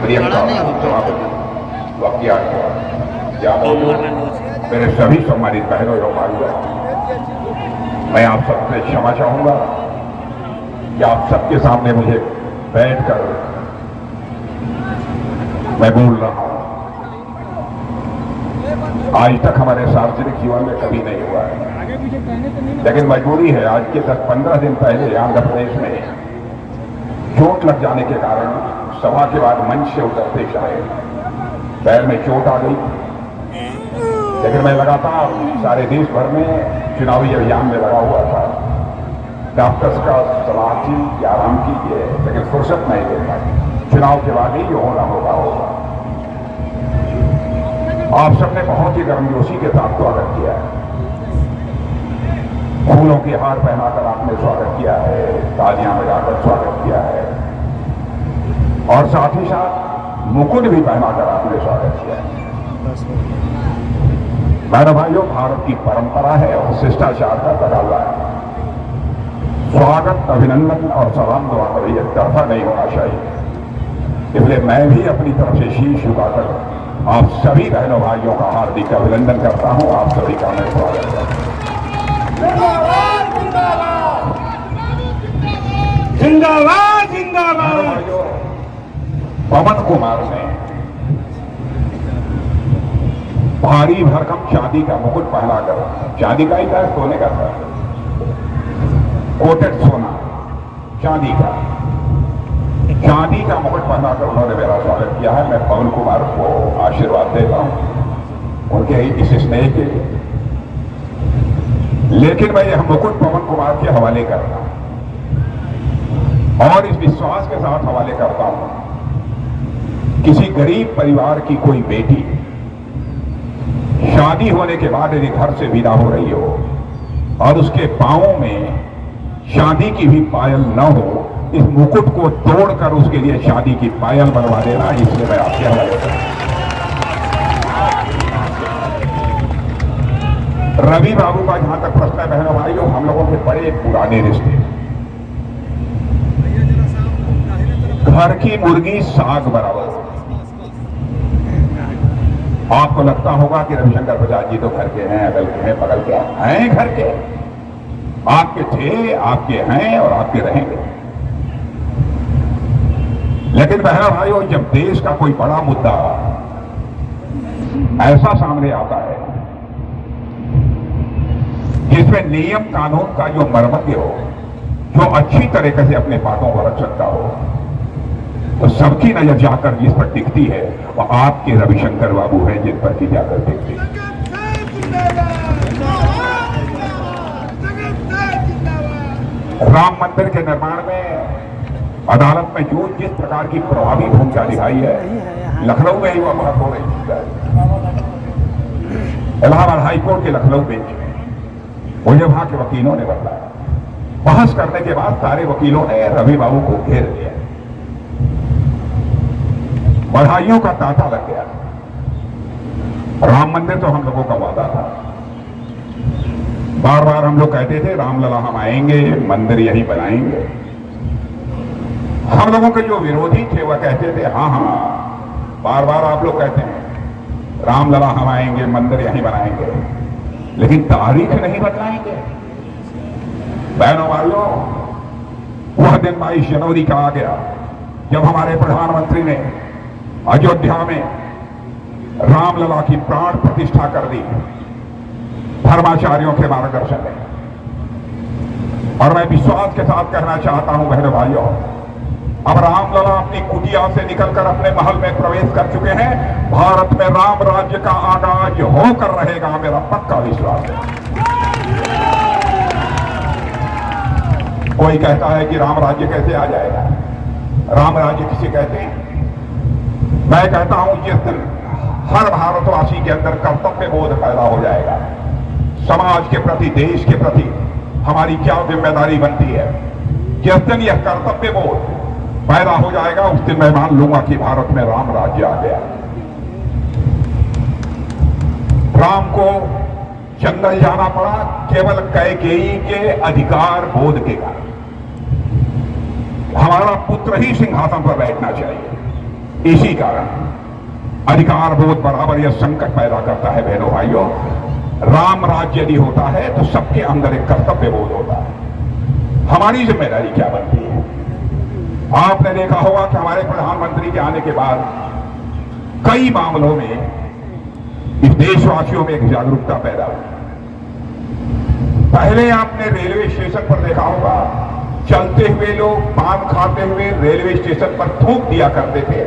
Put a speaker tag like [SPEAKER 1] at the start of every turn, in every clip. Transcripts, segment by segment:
[SPEAKER 1] प्रियंका सभापति वाकिया या मेरे सभी सम्मानित बहनों एवं भाइयों, मैं आप सबसे क्षमा चाहूंगा कि आप सबके सामने मुझे बैठकर मैं बोल रहा हूं। आज तक हमारे सार्वजनिक जीवन में कभी नहीं हुआ है, लेकिन मजबूरी है। आज के 10-15 दिन पहले आंध्र प्रदेश में चोट लग जाने के कारण सभा के बाद मंच से उतरते शायद पैर में चोट आ गई, लेकिन मैं लगातार सारे देश भर में चुनावी अभियान में लगा हुआ था। डॉक्टर्स का सलाह थी कि आराम कीजिए, लेकिन फुर्सत नहीं दे पाई। चुनाव के बाद ही जो होना होगा। आप सबने बहुत ही गर्मजोशी के साथ स्वागत किया है, फूलों की हार पहनाकर आपने स्वागत किया है, तालियां बजाकर स्वागत किया है और साथ ही साथ मुकुट भी पहनाकर आपने स्वागत किया है। मेरे भाइयों, भारत की परंपरा है और शिष्टाचार का तकाजा है। स्वागत, अभिनंदन और सलाम दुआ कभी एक तरफा नहीं होना चाहिए। इसलिए मैं भी अपनी तरफ से शीश झुकाकर आप सभी बहनों भाइयों का हार्दिक अभिनंदन करता हूं। आप सभी का मैं स्वागत करता हूं।
[SPEAKER 2] जिंदाबाद जिंदाबाद।
[SPEAKER 1] पवन कुमार ने भारी भरकम चांदी का मुकुट पहनाकर, चांदी का ही था, सोने का था, कोटेड सोना चांदी का मुकुट पहनाकर उन्होंने मेरा स्वागत किया है। मैं पवन कुमार को आशीर्वाद देता हूं उनके इस स्नेह के लिए। लेकिन मैं यह मुकुट पवन कुमार के हवाले करता हूं और इस विश्वास के साथ हवाले करता हूं, किसी गरीब परिवार की कोई बेटी शादी होने के बाद यदि घर से विदा हो रही हो और उसके पांवों में शादी की भी पायल न हो, इस मुकुट को तोड़कर उसके लिए शादी की पायल बनवा देना, इसलिए मैं आपके हवाले करता हूं। रवि बाबू का जहां तक प्रश्न है बहनों भाइयों, हम लोगों के बड़े पुराने रिश्ते, घर की मुर्गी साग बराबर। आपको लगता होगा कि रविशंकर प्रसाद जी तो घर के हैं, अगल के हैं, बगल के हैं, घर के आपके थे, आपके हैं और आपके रहेंगे। लेकिन बहनों भाइयों, जब देश का कोई बड़ा मुद्दा ऐसा सामने आता है जिसमें नियम कानून का जो मर्मज्ञ हो, जो अच्छी तरीके से अपने बातों को रख सकता हो, तो सबकी नजर जाकर जिस पर टिकती है वो आपके रविशंकर बाबू हैं, जिन पर की जाकर टिकती है। राम मंदिर के निर्माण में अदालत में जो जिस प्रकार की प्रभावी भूमिका निभाई है, लखनऊ में ही वह बात हो रही है। इलाहाबाद हाईकोर्ट के लखनऊ बेंच में मुझे वहां के वकीलों ने बताया, बहस करने के बाद सारे वकीलों ने रवि बाबू को घेर लिया, बधाइयों का तांता लग गया। राम मंदिर तो हम लोगों का वादा था, बार बार हम लोग कहते थे रामलला हम आएंगे, मंदिर यही बनाएंगे। हम लोगों के जो विरोधी थे वह कहते थे हाँ हाँ, बार बार आप लोग कहते हैं रामलला हम आएंगे, मंदिर यही बनाएंगे, लेकिन तारीख नहीं बताएंगे। बहनों भाइयों, वह दिन 22 जनवरी का आ गया जब हमारे प्रधानमंत्री ने अयोध्या में रामलला की प्राण प्रतिष्ठा कर दी धर्माचार्यों के मार्गदर्शन में। और मैं विश्वास के साथ कहना चाहता हूं बहनों भाइयों, अब रामलला अपनी कुटिया से निकलकर अपने महल में प्रवेश कर चुके हैं। भारत में राम राज्य का आगाज होकर रहेगा, मेरा पक्का विश्वास है। कोई कहता है कि राम राज्य कैसे आ जाएगा, राम राज्य किसे कहते हैं? मैं कहता हूं जिस दिन हर भारतवासी के अंदर कर्तव्य बोध पैदा हो जाएगा, समाज के प्रति, देश के प्रति हमारी क्या जिम्मेदारी बनती है, जिस दिन यह कर्तव्य बोध पैदा हो जाएगा, उस दिन मैं मान लूंगा कि भारत में राम राज्य आ गया। राम को जंगल जाना पड़ा केवल कैकेयी के अधिकार बोध के कारण। हमारा पुत्र ही सिंहासन पर बैठना चाहिए, इसी कारण अधिकार बोध बराबर यह संकट पैदा करता है बहनों भाइयों। राम राज्य यदि होता है तो सबके अंदर एक कर्तव्य बोध होता है। हमारी जिम्मेदारी क्या बनती है? आपने देखा होगा कि हमारे प्रधानमंत्री के आने के बाद कई मामलों में इस देशवासियों में एक जागरूकता पैदा हुई। पहले आपने रेलवे स्टेशन पर देखा होगा, चलते हुए लोग पान खाते हुए रेलवे स्टेशन पर थूक दिया करते थे।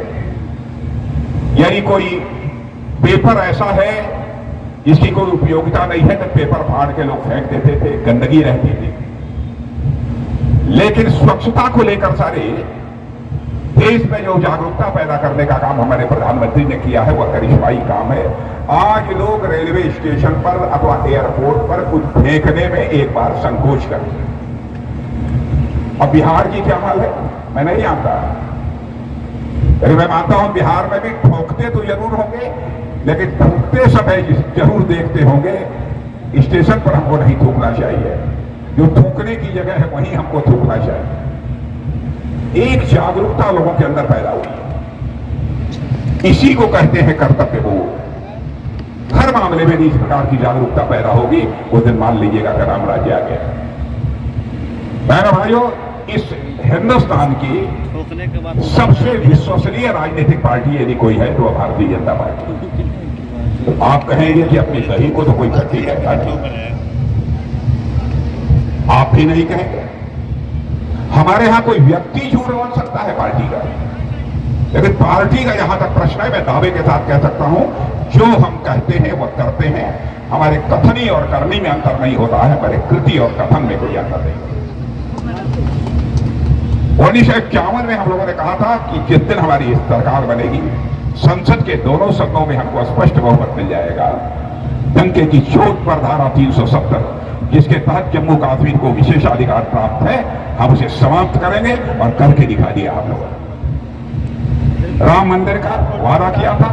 [SPEAKER 1] यानी कोई पेपर ऐसा है जिसकी कोई उपयोगिता नहीं है तो पेपर फाड़ के लोग फेंक देते थे, गंदगी रहती थी। लेकिन स्वच्छता को लेकर सारे देश में जो जागरूकता पैदा करने का काम हमारे प्रधानमंत्री ने किया है वह करिश्माई काम है। आज लोग रेलवे स्टेशन पर अथवा एयरपोर्ट पर कुछ फेंकने में एक बार संकोच करते हैं। अब बिहार की क्या हाल है मैं नहीं जानता, लेकिन मैं मानता हूं बिहार में भी ठोकते तो जरूर होंगे, लेकिन ठोकते समय जरूर देखते होंगे स्टेशन पर हमको नहीं थूकना चाहिए, जो थूकने की जगह है वहीं हमको थूकना चाहिए। एक जागरूकता लोगों के अंदर पैदा हुई, इसी को कहते हैं कर्तव्य बोध। हर मामले में इस प्रकार की जागरूकता पैदा होगी, वो दिन मान लीजिएगा कि राम राज्य आ गया। बहनों भाइयों, इस हिंदुस्तान की सबसे विश्वसनीय राजनीतिक पार्टी यदि कोई है तो वह भारतीय जनता पार्टी। तो आप कहेंगे कि अपनी सही को तो कोई करती है, आप भी नहीं कहेंगे। हमारे यहां कोई व्यक्ति झूठ बोल सकता है पार्टी का, लेकिन पार्टी का जहां तक प्रश्न है मैं दावे के साथ कह सकता हूं जो हम कहते हैं वह करते हैं। हमारे कथनी और करनी में अंतर नहीं होता है, हमारे कृति और कथन में कोई अंतर नहीं। 1951 में हम लोगों ने कहा था कि जिस दिन हमारी सरकार बनेगी संसद के दोनों सदनों में हमको स्पष्ट बहुमत मिल जाएगा। डंके की चोट पर धारा 370 जिसके तहत जम्मू कश्मीर को विशेषाधिकार प्राप्त है, हम उसे समाप्त करेंगे और करके दिखा दिया हम लोगों ने। राम मंदिर का वादा किया था,